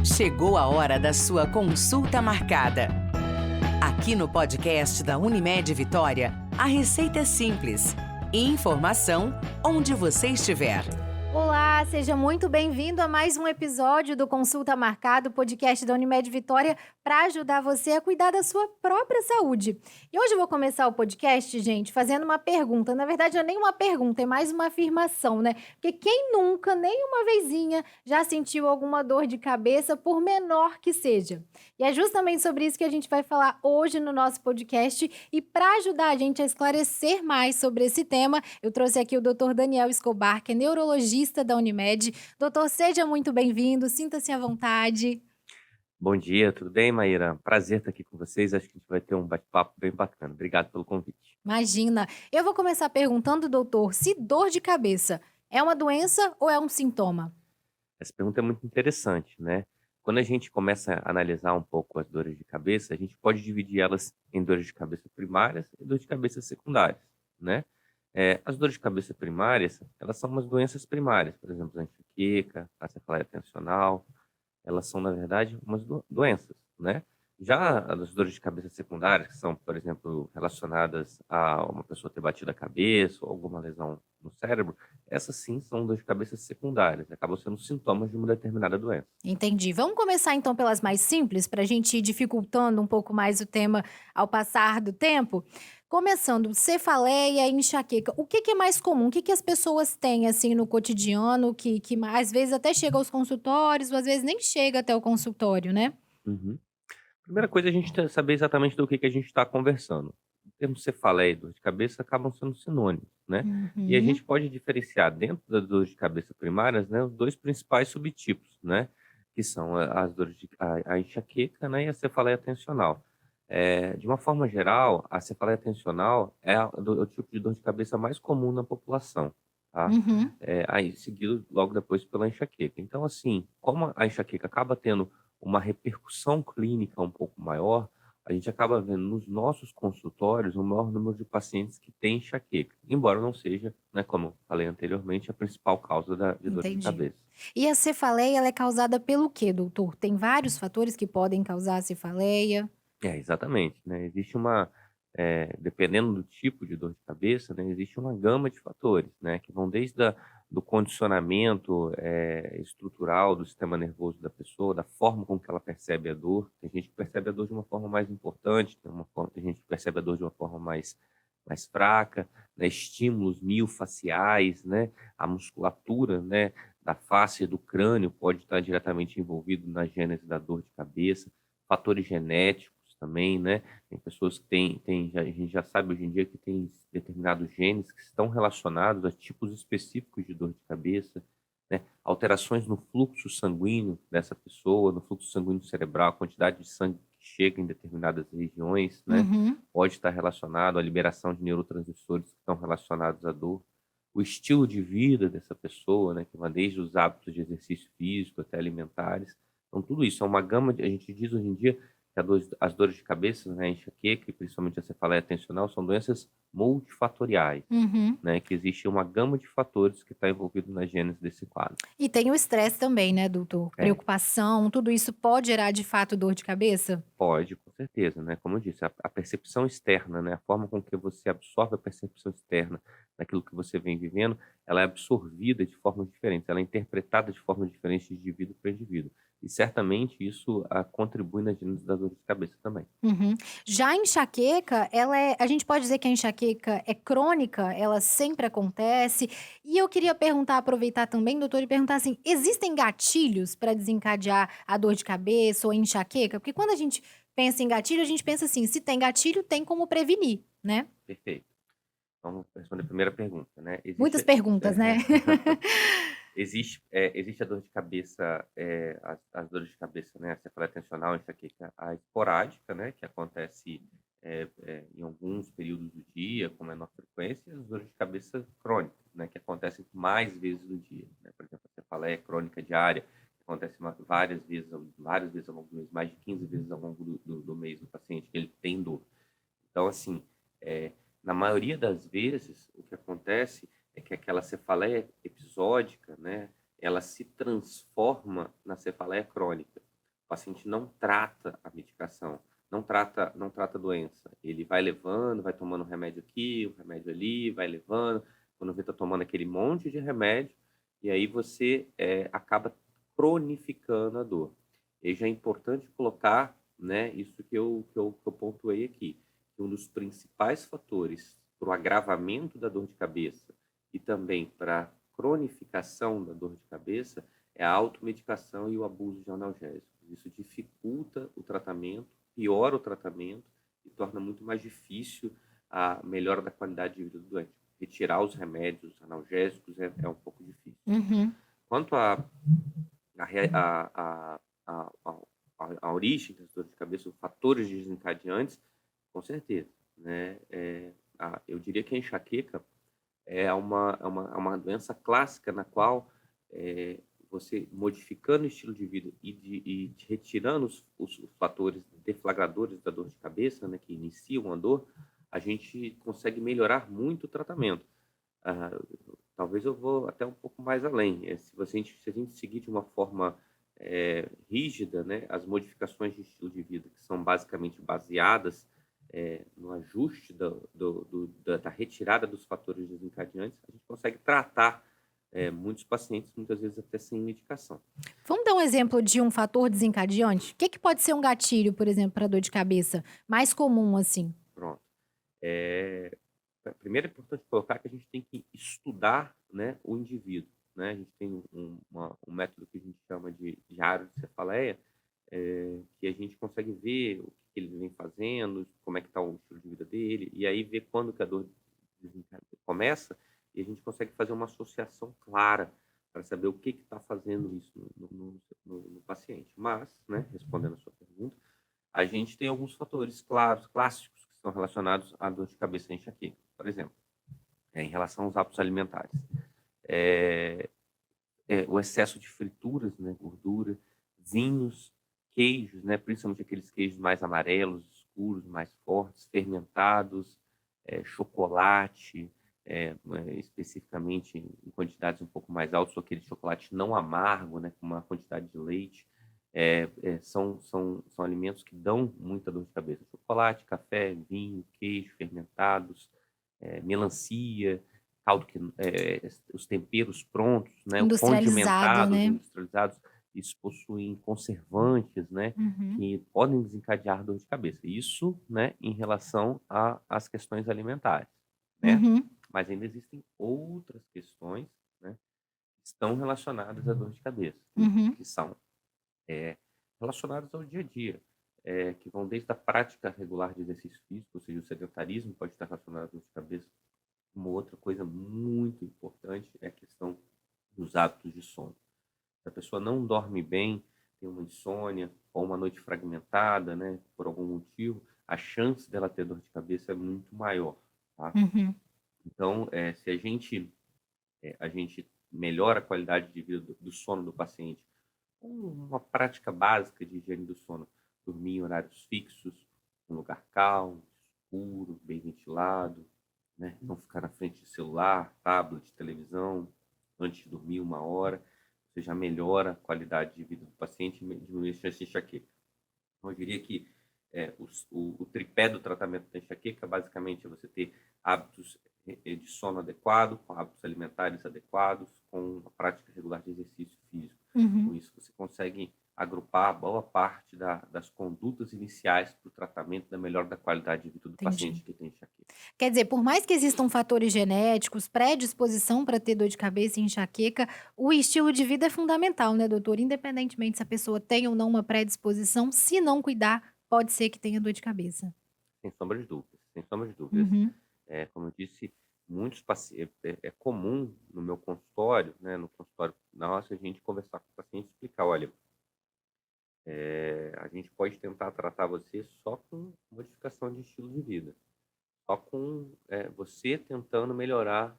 Chegou a hora da sua consulta marcada. Aqui no podcast da Unimed Vitória, a receita é simples. Informação onde você estiver. Olá, seja muito bem-vindo a mais um episódio do Consulta Marcado, podcast da Unimed Vitória, para ajudar você a cuidar da sua própria saúde. E hoje eu vou começar o podcast, gente, fazendo uma pergunta. Na verdade, não é nem uma pergunta, é mais uma afirmação, né? Porque quem nunca, nem uma vezinha, já sentiu alguma dor de cabeça, por menor que seja? E é justamente sobre isso que a gente vai falar hoje no nosso podcast. E para ajudar a gente a esclarecer mais sobre esse tema, eu trouxe aqui o Dr. Daniel Escobar, que é neurologista da Unimed. Doutor, seja muito bem-vindo, sinta-se à vontade. Bom dia, tudo bem, Maíra? Prazer estar aqui com vocês. Acho que a gente vai ter um bate-papo bem bacana. Obrigado pelo convite. Imagina. Eu vou começar perguntando, doutor, se dor de cabeça é uma doença ou é um sintoma? Essa pergunta é muito interessante, né? Quando a gente começa a analisar um pouco as dores de cabeça, a gente pode dividir elas em dores de cabeça primárias e dores de cabeça secundárias, né? As dores de cabeça primárias, elas são umas doenças primárias, por exemplo, a enxaqueca, a cefaleia tensional, elas são, na verdade, umas doenças, né? Já as dores de cabeça secundárias, que são, por exemplo, relacionadas a uma pessoa ter batido a cabeça ou alguma lesão no cérebro, essas sim são dores de cabeça secundárias, acabam sendo sintomas de uma determinada doença. Entendi. Vamos começar então pelas mais simples, para a gente ir dificultando um pouco mais o tema ao passar do tempo. Começando, cefaleia e enxaqueca. O que é mais comum? O que as pessoas têm assim no cotidiano que às vezes até chega aos consultórios, ou às vezes nem chega até o consultório, né? Uhum. Primeira coisa é a gente saber exatamente do que a gente está conversando. O termo cefaleia e dor de cabeça acabam sendo sinônimos, né? E a Uhum. gente pode diferenciar dentro das dores de cabeça primárias, né, os dois principais subtipos, né? Que são as dores a enxaqueca, né, e a cefaleia tensional. De uma forma geral, a cefaleia tensional é o tipo de dor de cabeça mais comum na população, tá? Uhum. Aí seguido logo depois pela enxaqueca. Então, assim, como a enxaqueca acaba tendo uma repercussão clínica um pouco maior, a gente acaba vendo nos nossos consultórios o maior número de pacientes que têm enxaqueca, embora não seja, né, como falei anteriormente, a principal causa de dor de Entendi. cabeça. E a cefaleia, ela é causada pelo quê, doutor? Tem vários fatores que podem causar a cefaleia? Exatamente, né? Existe dependendo do tipo de dor de cabeça, né, existe uma gama de fatores, né, que vão do condicionamento estrutural do sistema nervoso da pessoa, da forma com que ela percebe a dor. Tem gente que percebe a dor de uma forma mais importante, tem gente que percebe a dor de uma forma mais fraca, né, estímulos miofaciais, né, a musculatura, né, da face e do crânio pode estar diretamente envolvido na gênese da dor de cabeça, fatores genéticos também, né? Tem pessoas que a gente já sabe hoje em dia que tem determinados genes que estão relacionados a tipos específicos de dor de cabeça, né? Alterações no fluxo sanguíneo dessa pessoa, no fluxo sanguíneo cerebral, a quantidade de sangue que chega em determinadas regiões, né? Uhum. Pode estar relacionado à liberação de neurotransmissores que estão relacionados à dor. O estilo de vida dessa pessoa, né? Que vai desde os hábitos de exercício físico até alimentares. Então, tudo isso é uma gama a gente diz hoje em dia que as dores de cabeça, né, a enxaqueca e principalmente a cefaleia tensional são doenças multifatoriais, Uhum. né, que existe uma gama de fatores que está envolvido na gênese desse quadro. E tem o estresse também, né, doutor? É, Preocupação, tudo isso pode gerar de fato dor de cabeça? Pode, com certeza, né, como eu disse, a percepção externa, né, a forma com que você absorve a percepção externa daquilo que você vem vivendo, ela é absorvida de formas diferentes, ela é interpretada de forma diferente de indivíduo para indivíduo. E certamente isso contribui na gênese da dor de cabeça também. Uhum. Já a enxaqueca, a gente pode dizer que a enxaqueca é crônica, ela sempre acontece. E eu queria perguntar, aproveitar também, doutor, e perguntar assim: existem gatilhos para desencadear a dor de cabeça ou a enxaqueca? Porque quando a gente pensa em gatilho, a gente pensa assim: se tem gatilho, tem como prevenir, né? Perfeito. Então, vamos responder a primeira pergunta, né? Muitas perguntas, né? Existe a dor de cabeça, as dores de cabeça, né? A cefaleia tensional, a enxaqueca, a esporádica, né? Que acontece em alguns períodos do dia, com menor frequência, e as dores de cabeça crônicas, né? Que acontecem mais vezes no dia, né? Por exemplo, a cefaleia crônica diária, que acontece várias vezes ao longo do mês, mais de 15 vezes ao longo do mês do paciente, que ele tem dor. Então, assim, na maioria das vezes, o que acontece é que aquela cefaleia episódica, né, ela se transforma na cefaleia crônica. paciente não trata a medicação, não trata a doença. Ele vai levando, vai tomando um remédio aqui, um remédio ali, vai levando. Quando vê, tá tomando aquele monte de remédio, e aí você acaba cronificando a dor. E já é importante colocar, né, isso que eu pontuei aqui, que um dos principais fatores para o agravamento da dor de cabeça e também para a cronificação da dor de cabeça é a automedicação e o abuso de analgésicos. Isso dificulta o tratamento, piora o tratamento e torna muito mais difícil a melhora da qualidade de vida do doente. Retirar os remédios analgésicos é um pouco difícil. Uhum. Quanto a origem das dores de cabeça, os fatores desencadeantes, com certeza, né? Eu diria que a enxaqueca é uma doença clássica na qual você modificando o estilo de vida e retirando os fatores deflagradores da dor de cabeça, né, que iniciam a dor, a gente consegue melhorar muito o tratamento. Talvez eu vou até um pouco mais além. Se a gente seguir de uma forma rígida, né, as modificações de estilo de vida, que são basicamente baseadas no ajuste da retirada dos fatores desencadeantes, a gente consegue tratar muitos pacientes, muitas vezes até sem medicação. Vamos dar um exemplo de um fator desencadeante? O que pode ser um gatilho, por exemplo, para dor de cabeça? Mais comum, assim. Pronto. Primeiro é importante colocar que a gente tem que estudar, né, o indivíduo. Né? A gente tem um método que a gente chama de diário de cefaleia, que a gente consegue ver o que ele vem fazendo, como é que está o estilo de vida dele, e aí ver quando que a dor começa, e a gente consegue fazer uma associação clara para saber o que está fazendo isso no paciente. Mas, né, respondendo a sua pergunta, a gente tem alguns fatores claros, clássicos, que estão relacionados à dor de cabeça e enxaqueca. Por exemplo, em relação aos hábitos alimentares. O excesso de frituras, né, gordura, vinhos, queijos, né, principalmente aqueles queijos mais amarelos, escuros, mais fortes, fermentados, chocolate, especificamente em quantidades um pouco mais altas, ou aquele chocolate não amargo, né, com uma quantidade de leite. São alimentos que dão muita dor de cabeça. Chocolate, café, vinho, queijo, fermentados, melancia, caldo os temperos prontos, né, Industrializado, condimentados, né? industrializados, isso possuem conservantes, né, Uhum. que podem desencadear dor de cabeça. Isso, né, em relação às questões alimentares, né? Uhum. Mas ainda existem outras questões, né, que estão relacionadas à dor de cabeça, Uhum. que são relacionadas ao dia a dia, que vão desde a prática regular de exercício físico, ou seja, o sedentarismo pode estar relacionado à dor de cabeça. Uma outra coisa muito importante é a questão dos hábitos de sono. Se a pessoa não dorme bem, tem uma insônia ou uma noite fragmentada, né, por algum motivo, a chance dela ter dor de cabeça é muito maior, tá? Uhum. Então, se a gente melhora a qualidade de vida do sono do paciente, uma prática básica de higiene do sono, dormir em horários fixos, um lugar calmo, escuro, bem ventilado, né? Não ficar na frente de celular, tablet, televisão, antes de dormir 1 hora, você já melhora a qualidade de vida do paciente e diminui a chance de enxaqueca. Então, eu diria que o tripé do tratamento da enxaqueca, basicamente, é você ter hábitos de sono adequado, com hábitos alimentares adequados, com a prática regular de exercício físico. Uhum. Com isso, você consegue agrupar boa parte das condutas iniciais para o tratamento da melhora da qualidade de vida do paciente que tem enxaqueca. Quer dizer, por mais que existam fatores genéticos, predisposição para ter dor de cabeça e enxaqueca, o estilo de vida é fundamental, né, doutor? Independentemente se a pessoa tem ou não uma predisposição, se não cuidar, pode ser que tenha dor de cabeça. Sem sombra de dúvidas, sem sombra de dúvidas. Uhum. Como eu disse, muitos pacientes, é comum no meu consultório, né, no consultório nosso, a gente conversar com o paciente e explicar, olha, a gente pode tentar tratar você só com modificação de estilo de vida, só com você tentando melhorar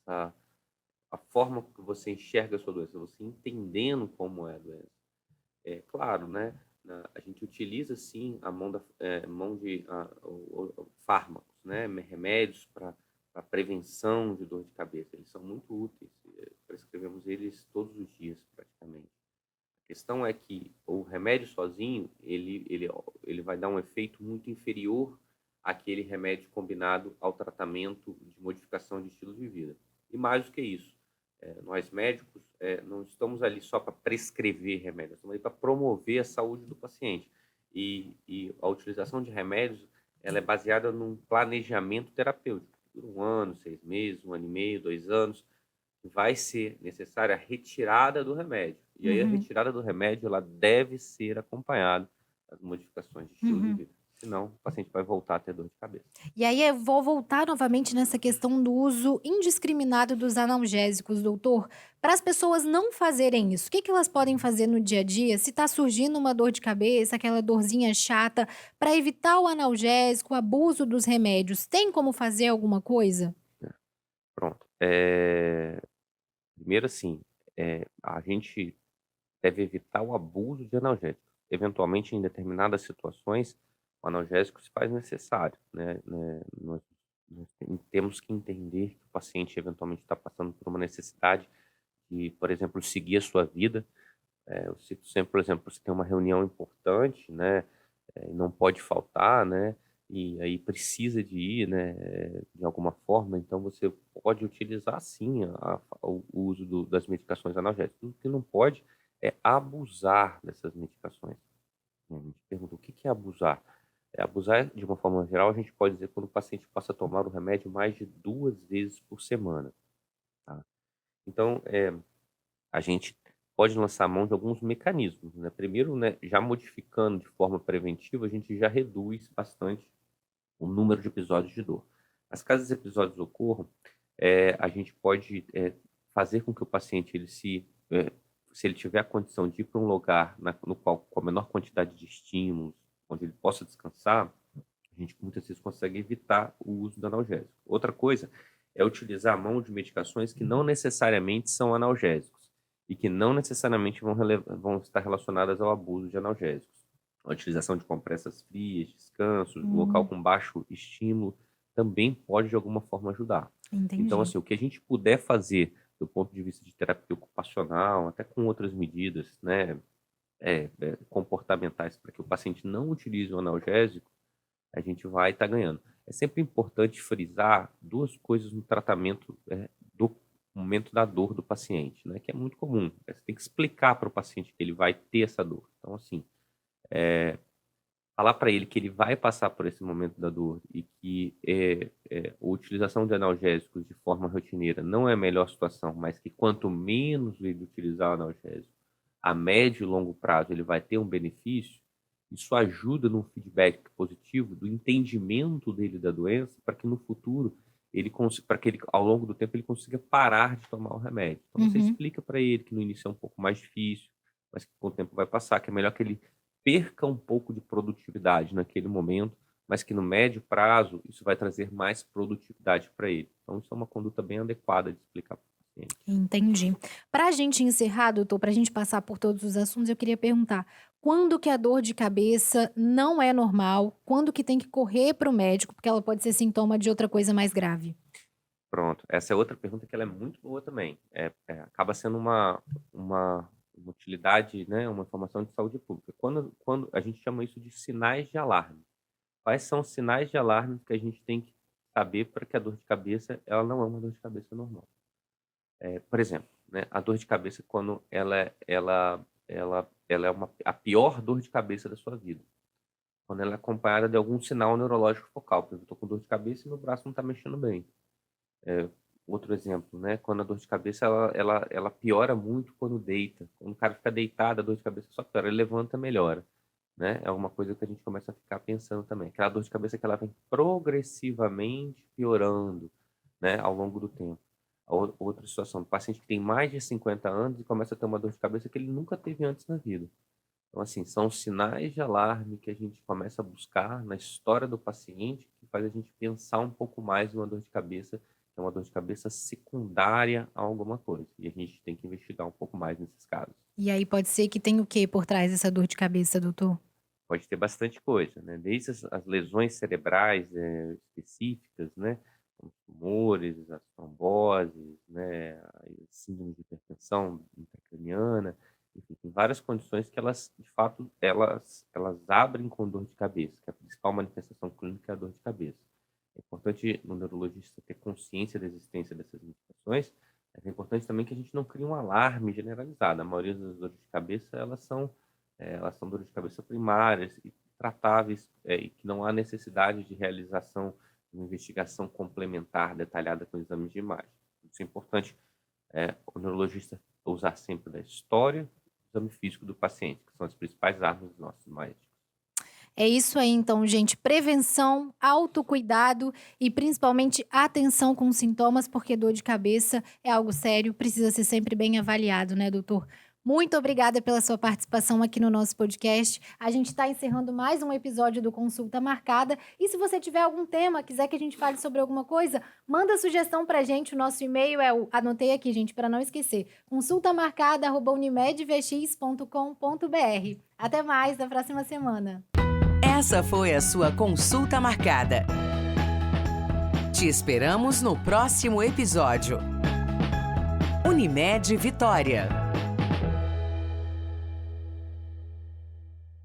a forma que você enxerga a sua doença, você entendendo como é a doença. Claro, né? A gente utiliza sim a mão de fármacos, né? Remédios para prevenção de dor de cabeça. Eles são muito úteis. Prescrevemos eles todos os dias, praticamente. A questão é que o remédio sozinho, ele vai dar um efeito muito inferior àquele remédio combinado ao tratamento de modificação de estilo de vida. E mais do que isso, nós médicos não estamos ali só para prescrever remédios, estamos ali para promover a saúde do paciente. E a utilização de remédios, ela é baseada num planejamento terapêutico. Por 1 ano, 6 meses, 1 ano e meio, 2 anos, vai ser necessária a retirada do remédio. E aí a Uhum, retirada do remédio, ela deve ser acompanhada das modificações de estilo de uhum. vida. Senão, o paciente vai voltar a ter dor de cabeça. E aí eu vou voltar novamente nessa questão do uso indiscriminado dos analgésicos, doutor, para as pessoas não fazerem isso. O que que elas podem fazer no dia a dia se está surgindo uma dor de cabeça, aquela dorzinha chata, para evitar o analgésico, o abuso dos remédios? Tem como fazer alguma coisa? Pronto. Primeiro, assim, a gente deve evitar o abuso de analgésicos. Eventualmente, em determinadas situações, o analgésico se faz necessário, né? Nós temos que entender que o paciente eventualmente está passando por uma necessidade de, por exemplo, seguir a sua vida. Eu cito sempre, por exemplo, você tem uma reunião importante, né, e não pode faltar, né, e aí precisa de ir, né, de alguma forma, então você pode utilizar sim o uso das medicações analgésicas. O que não pode é abusar dessas medicações. A gente pergunta o que que é abusar? Abusar, de uma forma geral, a gente pode dizer quando o paciente passa a tomar o remédio mais de 2 vezes por semana, tá? Então, a gente pode lançar mão de alguns mecanismos, né? Primeiro, né, já modificando de forma preventiva, a gente já reduz bastante o número de episódios de dor. Mas caso esses episódios ocorram, a gente pode fazer com que o paciente, se ele tiver a condição de ir para um lugar no qual, com a menor quantidade de estímulos, onde ele possa descansar, a gente muitas vezes consegue evitar o uso do analgésico. Outra coisa é utilizar a mão de medicações que não necessariamente são analgésicos e que não necessariamente vão estar relacionadas ao abuso de analgésicos. A utilização de compressas frias, descansos, local Hum, com baixo estímulo também pode de alguma forma ajudar. Então, entendi. assim, o que a gente puder fazer do ponto de vista de terapia ocupacional, até com outras medidas, né, comportamentais, para que o paciente não utilize o analgésico, a gente vai estar ganhando. É sempre importante frisar 2 coisas no tratamento, do momento da dor do paciente, né, que é muito comum. Você tem que explicar para o paciente que ele vai ter essa dor. Então, assim, falar para ele que ele vai passar por esse momento da dor e que a utilização de analgésicos de forma rotineira não é a melhor situação, mas que quanto menos ele utilizar o analgésico, a médio e longo prazo ele vai ter um benefício, isso ajuda no feedback positivo do entendimento dele da doença, para que no futuro para que ele, ao longo do tempo, ele consiga parar de tomar o remédio. Então você Uhum. explica para ele que no início é um pouco mais difícil, mas que com o tempo vai passar, que é melhor que ele perca um pouco de produtividade naquele momento, mas que no médio prazo isso vai trazer mais produtividade para ele. Então isso é uma conduta bem adequada de explicar para o paciente. Entendi. Para a gente encerrar, doutor, para a gente passar por todos os assuntos, eu queria perguntar: quando que a dor de cabeça não é normal? Quando que tem que correr para o médico, porque ela pode ser sintoma de outra coisa mais grave? Pronto, essa é outra pergunta que ela é muito boa também. Acaba sendo uma utilidade, né, uma informação de saúde pública. Quando a gente chama isso de sinais de alarme. Quais são os sinais de alarme que a gente tem que saber para que a dor de cabeça, ela não é uma dor de cabeça normal? Por exemplo, né, a dor de cabeça quando ela é a pior dor de cabeça da sua vida. Quando ela é acompanhada de algum sinal neurológico focal. Por exemplo, eu estou com dor de cabeça e meu braço não está mexendo bem. Outro exemplo, né, quando a dor de cabeça ela piora muito quando deita. Quando o cara fica deitado, a dor de cabeça só piora. Ele levanta, melhora, né? É uma coisa que a gente começa a ficar pensando também. Aquela dor de cabeça que ela vem progressivamente piorando, né, ao longo do tempo. Outra situação, o paciente que tem mais de 50 anos e começa a ter uma dor de cabeça que ele nunca teve antes na vida. Então, assim, são sinais de alarme que a gente começa a buscar na história do paciente, que faz a gente pensar um pouco mais numa dor de cabeça, que é uma dor de cabeça secundária a alguma coisa. E a gente tem que investigar um pouco mais nesses casos. E aí pode ser que tenha o quê por trás dessa dor de cabeça, doutor? Pode ter bastante coisa, né? Desde as lesões cerebrais específicas, né? Como os tumores, as tromboses, né? As síndromes de hipertensão intracraniana. Enfim, tem várias condições que elas, de fato, elas abrem com dor de cabeça, que a principal manifestação clínica é a dor de cabeça. É importante no neurologista ter consciência da existência dessas indicações, mas é importante também que a gente não crie um alarme generalizado. A maioria das dores de cabeça, elas são dores de cabeça primárias e tratáveis, e que não há necessidade de realização de uma investigação complementar detalhada com exames de imagem. Isso é importante, o neurologista usar sempre da história, do exame físico do paciente, que são as principais armas dos nossos médicos. É isso aí, então, gente. Prevenção, autocuidado e principalmente atenção com os sintomas, porque dor de cabeça é algo sério, precisa ser sempre bem avaliado, né, doutor? Muito obrigada pela sua participação aqui no nosso podcast. A gente está encerrando mais um episódio do Consulta Marcada. E se você tiver algum tema, quiser que a gente fale sobre alguma coisa, manda sugestão pra gente. O nosso e-mail anotei aqui, gente, para não esquecer, consultamarcada@unimedvx.com.br. Até mais, na próxima semana. Essa foi a sua consulta marcada. Te esperamos no próximo episódio. Unimed Vitória.